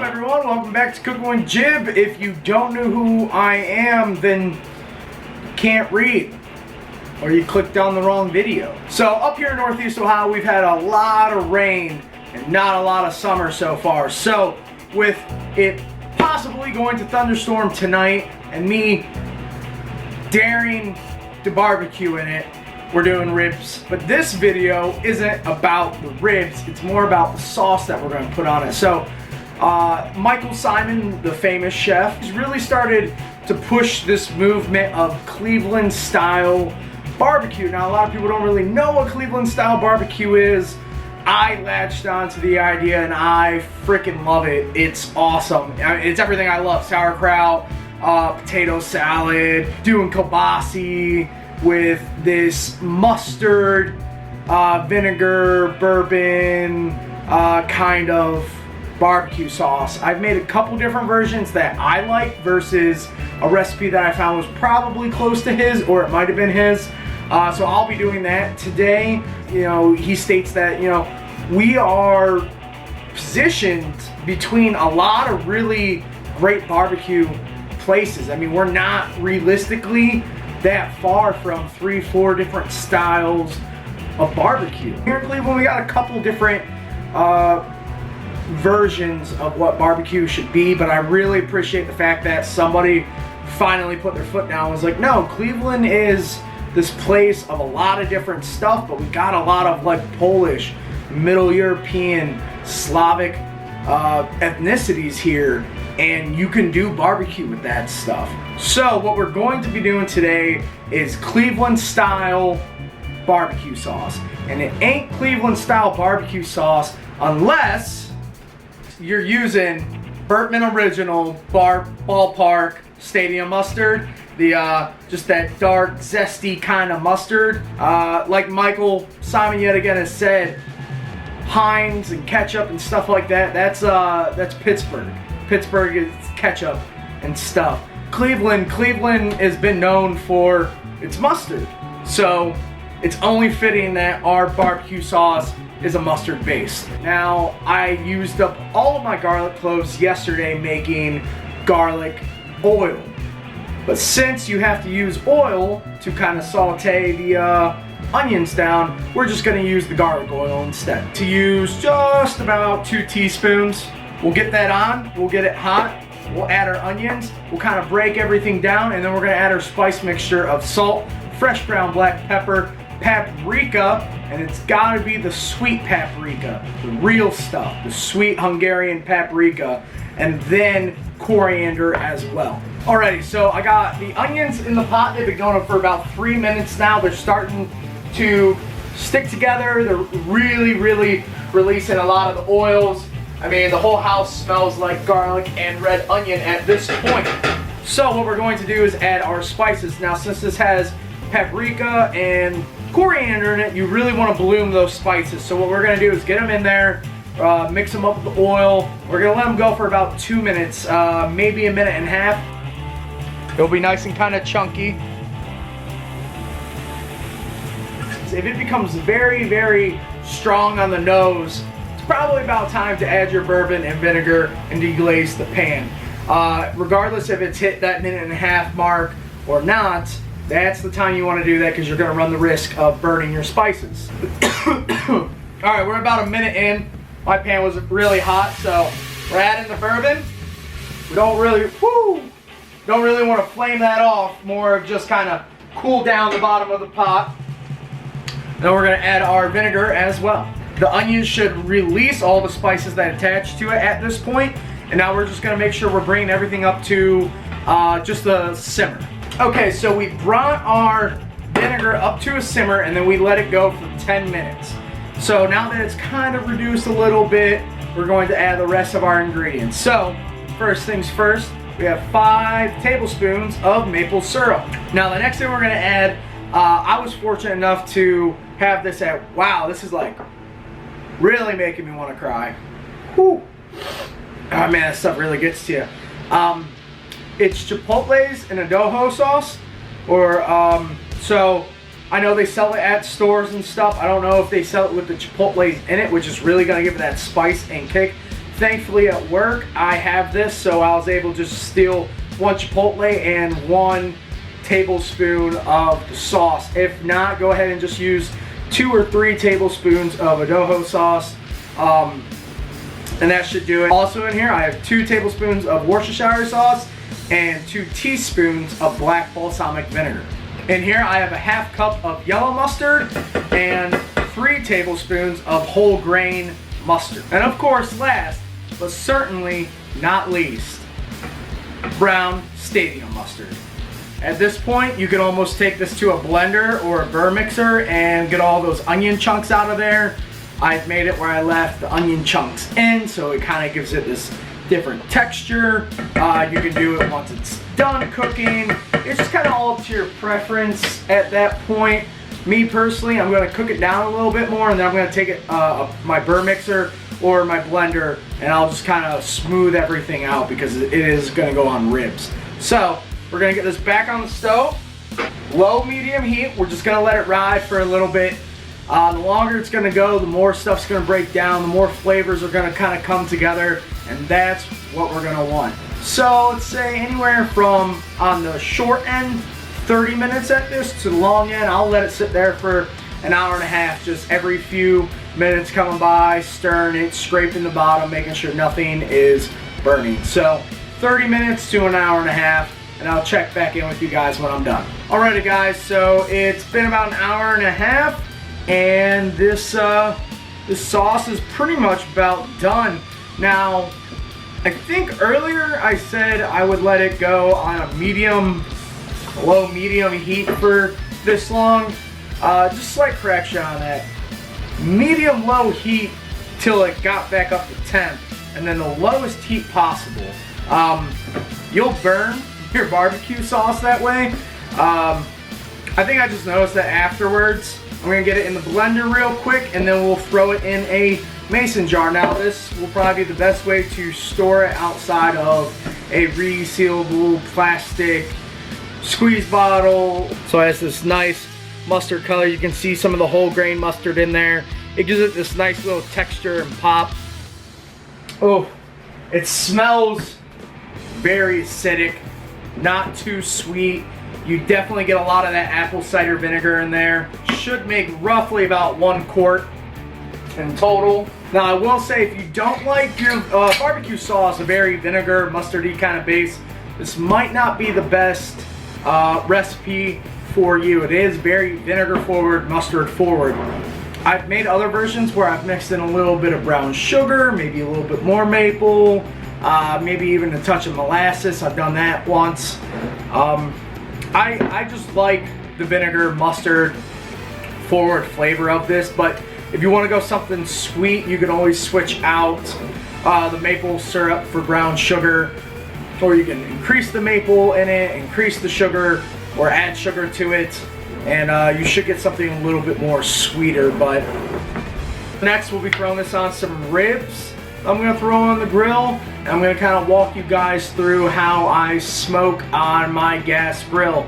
everyone? Welcome back to Cooking with Jib. If you don't know who I am, then you can't read, or you clicked on the wrong video. So up here in Northeast Ohio, we've had a lot of rain and not a lot of summer so far. So with it possibly going to thunderstorm tonight and me daring to barbecue in it, we're doing ribs. But this video isn't about the ribs, it's more about the sauce that we're going to put on it. So Micheal Simon, the famous chef, has really started to push this movement of Cleveland style barbecue. Now a lot of people don't really know what Cleveland style barbecue is. I latched onto the idea and I freaking love it. It's awesome. It's everything I love. Sauerkraut, potato salad, doing kielbasa with this mustard, vinegar, bourbon kind of barbecue sauce. I've made a couple different versions that I like versus a recipe that I found was probably close to his, or it might have been his. So I'll be doing that today. You know, he states that, you know, we are positioned between a lot of really great barbecue places. I mean, we're not realistically that far from 3-4 different styles of barbecue. Here in Cleveland, we got a couple different versions of what barbecue should be, but I really appreciate the fact that somebody finally put their foot down and was like, no, Cleveland is this place of a lot of different stuff, but we got a lot of like Polish, Middle European, Slavic ethnicities here, and you can do barbecue with that stuff. So what we're going to be doing today is Cleveland style barbecue sauce. And it ain't Cleveland style barbecue sauce unless you're using Bertman Original Ballpark Stadium mustard. The just that dark, zesty kind of mustard. Like Micheal Simon yet again has said, Heinz and ketchup and stuff like that. That's Pittsburgh. Pittsburgh is ketchup and stuff. Cleveland has been known for its mustard. So it's only fitting that our barbecue sauce is a mustard base. Now, I used up all of my garlic cloves yesterday making garlic oil. But since you have to use oil to kind of saute the onions down, we're just gonna use the garlic oil instead. To use just about 2 teaspoons. We'll get that on, we'll get it hot, we'll add our onions, we'll kind of break everything down, and then we're gonna add our spice mixture of salt, fresh ground black pepper, paprika, and it's gotta be the sweet paprika, the real stuff, the sweet Hungarian paprika, and then coriander as well. Alrighty, so I got the onions in the pot. They've been going for about 3 minutes now. They're starting to stick together. They're really releasing a lot of the oils. I mean, the whole house smells like garlic and red onion at this point. So what we're going to do is add our spices. Now, since this has paprika and coriander in it, you really want to bloom those spices. So what we're going to do is get them in there, mix them up with the oil. We're going to let them go for about 2 minutes, maybe a minute and a half. It'll be nice and kind of chunky. If it becomes very strong on the nose, it's probably about time to add your bourbon and vinegar and deglaze the pan. Regardless if it's hit that minute and a half mark or not, that's the time you want to do that because you're going to run the risk of burning your spices. Alright, we're about a minute in. My pan was really hot, so we're adding the bourbon. We don't really want to flame that off, more of just kind of cool down the bottom of the pot. Then we're going to add our vinegar as well. The onions should release all the spices that attach to it at this point. And now we're just going to make sure we're bringing everything up to just a simmer. Okay, so we brought our vinegar up to a simmer and then we let it go for 10 minutes. So now that it's kind of reduced a little bit, we're going to add the rest of our ingredients. So, first things first, we have 5 tablespoons of maple syrup. Now the next thing we're going to add, I was fortunate enough to have this at, wow, this is like really making me want to cry. Whew. Oh man, that stuff really gets to you. It's Chipotle's and Adobos sauce, or so I know they sell it at stores and stuff. I don't know if they sell it with the Chipotle's in it, which is really gonna give it that spice and kick. Thankfully at work, I have this, so I was able to just steal 1 Chipotle and 1 tablespoon of the sauce. If not, go ahead and just use 2 or 3 tablespoons of Adobos sauce, and that should do it. Also in here, I have 2 tablespoons of Worcestershire sauce and 2 teaspoons of black balsamic vinegar. In here, I have a ½ cup of yellow mustard and 3 tablespoons of whole grain mustard. And of course, last, but certainly not least, brown stadium mustard. At this point, you can almost take this to a blender or a burr mixer and get all those onion chunks out of there. I've made it where I left the onion chunks in, so it kind of gives it this different texture. You can do it once it's done cooking. It's just kind of all up to your preference at that point. Me personally, I'm going to cook it down a little bit more, and then I'm going to take it my burr mixer or my blender, and I'll just kind of smooth everything out because it is going to go on ribs. So we're going to get this back on the stove, low medium heat. We're just going to let it ride for a little bit. The longer it's going to go, the more stuff's going to break down, the more flavors are going to kind of come together, and that's what we're going to want. So let's say anywhere from, on the short end, 30 minutes at this, to the long end, I'll let it sit there for an hour and a half, just every few minutes coming by, stirring it, scraping the bottom, making sure nothing is burning. So 30 minutes to an hour and a half, and I'll check back in with you guys when I'm done. Alrighty guys, so it's been about an hour and a half, and this sauce is pretty much about done. Now, I think earlier I said I would let it go on a low medium heat for this long. Just slight correction on that. Medium low heat till it got back up to 10, and then the lowest heat possible. You'll burn your barbecue sauce that way. I think I just noticed that afterwards. I'm gonna get it in the blender real quick, and then we'll throw it in a mason jar. Now this will probably be the best way to store it outside of a resealable plastic squeeze bottle. So it has this nice mustard color. You can see some of the whole grain mustard in there. It gives it this nice little texture and pop. Oh, it smells very acidic, not too sweet. You definitely get a lot of that apple cider vinegar in there. Should make roughly about 1 quart in total. Now I will say, if you don't like your barbecue sauce a very vinegar, mustardy kind of base, this might not be the best recipe for you. It is very vinegar forward, mustard forward. I've made other versions where I've mixed in a little bit of brown sugar, maybe a little bit more maple, maybe even a touch of molasses. I've done that once. I just like the vinegar mustard forward flavor of this, but if you want to go something sweet, you can always switch out the maple syrup for brown sugar, or you can increase the maple in it, increase the sugar, or add sugar to it, and you should get something a little bit more sweeter. But next we'll be throwing this on some ribs. I'm going to throw on the grill, and I'm going to kind of walk you guys through how I smoke on my gas grill.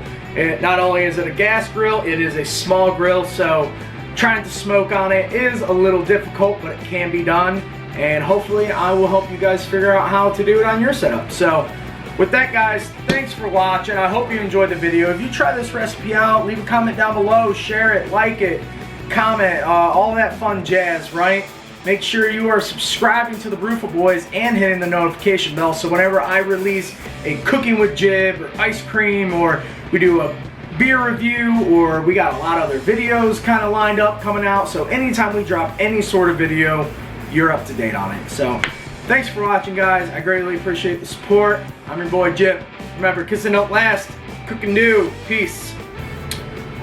Not only is it a gas grill, it is a small grill, so trying to smoke on it is a little difficult, but it can be done, and hopefully I will help you guys figure out how to do it on your setup. So with that guys, thanks for watching. I hope you enjoyed the video. If you try this recipe out, leave a comment down below, share it, like it, comment, all that fun jazz, right? Make sure you are subscribing to the Bruffa Boys and hitting the notification bell, so whenever I release a cooking with Jib or ice cream, or we do a beer review, or we got a lot of other videos kind of lined up coming out, so anytime we drop any sort of video, you're up to date on it. So thanks for watching guys. I greatly appreciate the support. I'm your boy Jib. Remember, kissing don't last, cook and do. Peace.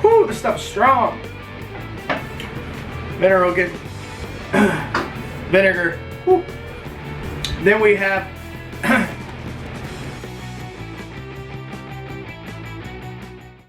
Whew, this stuff's strong. Vinegar will get vinegar. Whew. Then we have